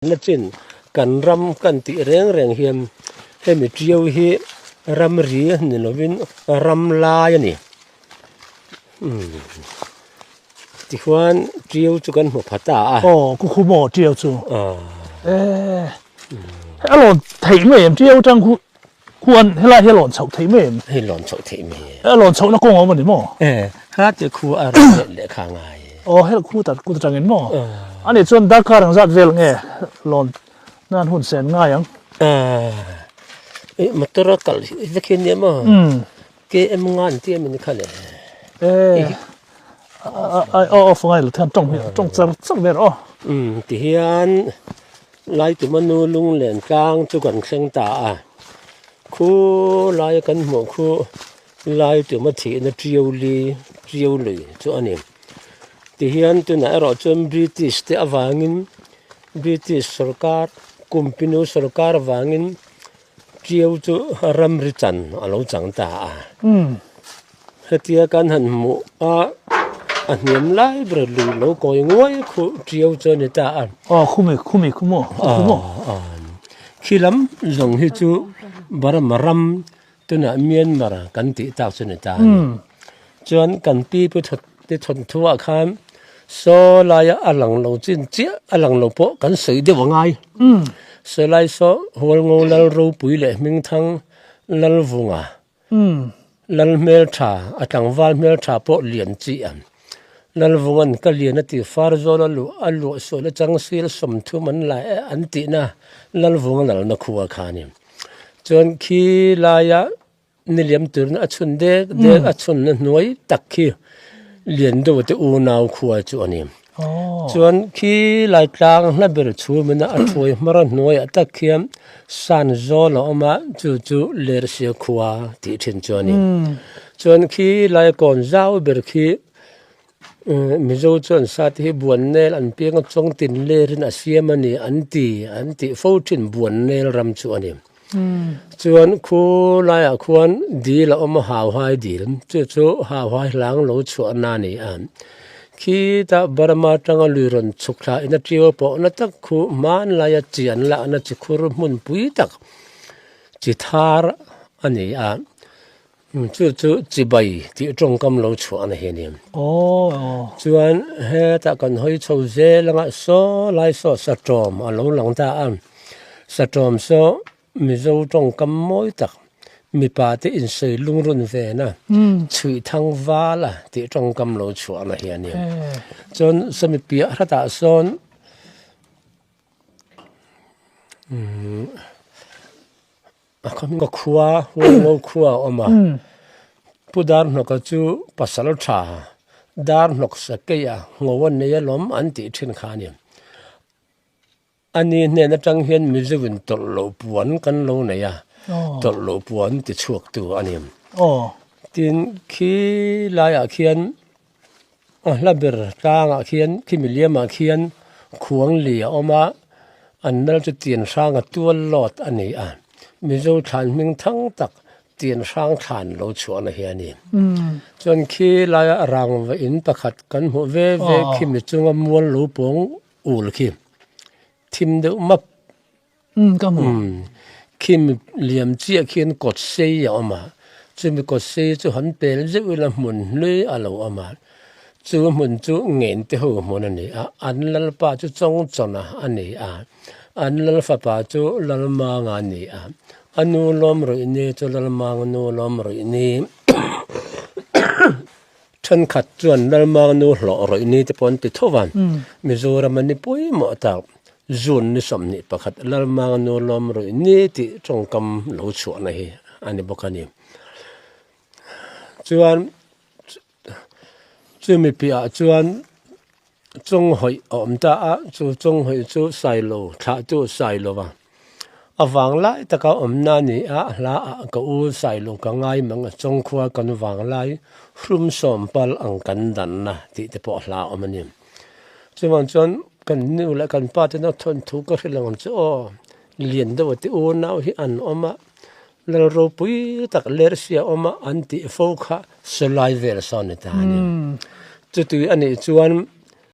na chin kan ram kan ti reng hiam hemi triu hi ram ri ni lovin ram la ya ni ti huan triu chu kan hmu phata a ku khu mo triu chu a lon thei me em triu tang khu khuan hela he lon chau thei me hi lon chau thei me lon chau na ko ngo ni mo ha te khu a ra le kha ngai he khu ta ku ta ngin mo ani chon Dakar ang zat vel nge lon nan hun sen nga yang motora kal vekin ni mo ke em ngan ti em ni khale fangai lu than tong chang mer ti hian lai tu manu lung len kang chu kan kheng ta a khu lai kan mo khu lai tu ma thi na triu li chu ani ti hian tu na ro chum British te awangin British sarkar kumpinu sarkar awangin triu chu ram ri chan alo chang ta a hetia kan han mu a niam lai bro lu lo ko ngoi khu triu chu ni ta a khu mo khilam zong hi chu baramaram tuna Myanmar kan ti ta chu ni ta chuan kan pi pu that te thon thua khan so laya alang lo chin chia alang lo po kan sei de wangai so lai so hol ngo lal ro pui le ming thang lal vunga lal mel tha atang wal mel tha po lian chi am lal vungan ka lian ati far zo alu so la chang sil som thu man la an ti na lal vunga lal na khuwa khani chon khi laya niliam tur na achun de achun na noi takhi lian do te u naw khuwa chu ani chuan khi lai tlang na ber chu mena a thoi mara noi atakhiam san zo lo ma chu ler sia khuwa ti thin chu ani chuan khi lai kon zau ber khi mizo chuan sa ti buan nel an peng chong tin lerin a siam ani anti foutin buan nel ram chu ani chuan khu lai a khuan di la haw hai dil chu haw hai lang lo chu na ni an khi ta Burma tanga luron chukla ina trio po na tak khu man la ya chian la na chi khur mun pui tak chi thar ani a chu chi bai ti tong kam lo chu an he ni chuan he ta kan hoi chho ze langa so lai so satom a lo lang ta an satom so mizo tong kam moi tak mi pa te in sei lung run ve na chui thang wa la ti tong kam lo chu na hi ani chon sami pia rata son a kham ga khuwa wo khuwa oma pudar no ka chu pasal tha dar nok sa ke ya ngowon ne lom an ti thin khani ani ne na tang hian mizewin tol lo puan kan lo na ya tol lo puan ti chuak tu anim tin khi lai a khian la ber tanga khian khimiliama khian khuang li oma annal chu tien sang a tual lot ani a mizo than ming thang tak tien sang than lo chu na hi ani chon khi lai a rang wa in pakhat kan hu ve khimi chunga mual lo pong ul khi thim de map kim liam chia khian kot sei ya ma chumi kot sei chu han pel je ula mun le alo ama chu mun chu ngen te ho mon ani an lal pa chu chong chona ani an lal fa pa chu lal ma nga ni anu lom ro ni chu lal ma nu lom ro ni than khat chuan lal ma nu hlo ro ni te pon te thowan mizoram ani poi mo ta zun ni som ni pakhat lal ma nu lom ro ni ti chong kam lo chu na hi ani bokani chuan chumi pia chuan chong hoi om ta a chu chong hoi chu sai lo tha tu sai lo wa awang lai taka om na ni a la ka u sai lo ka ngai mang chong khwa kan wang lai hrum som pal ang kan dan na ti te po hla om ani chuan kan nu la kan pa te na thon thu ka hrilang chu lien do ti u nau hi an oma lal ro pui tak ler sia oma anti fokha solai ver son ta ni chu tu ani chuan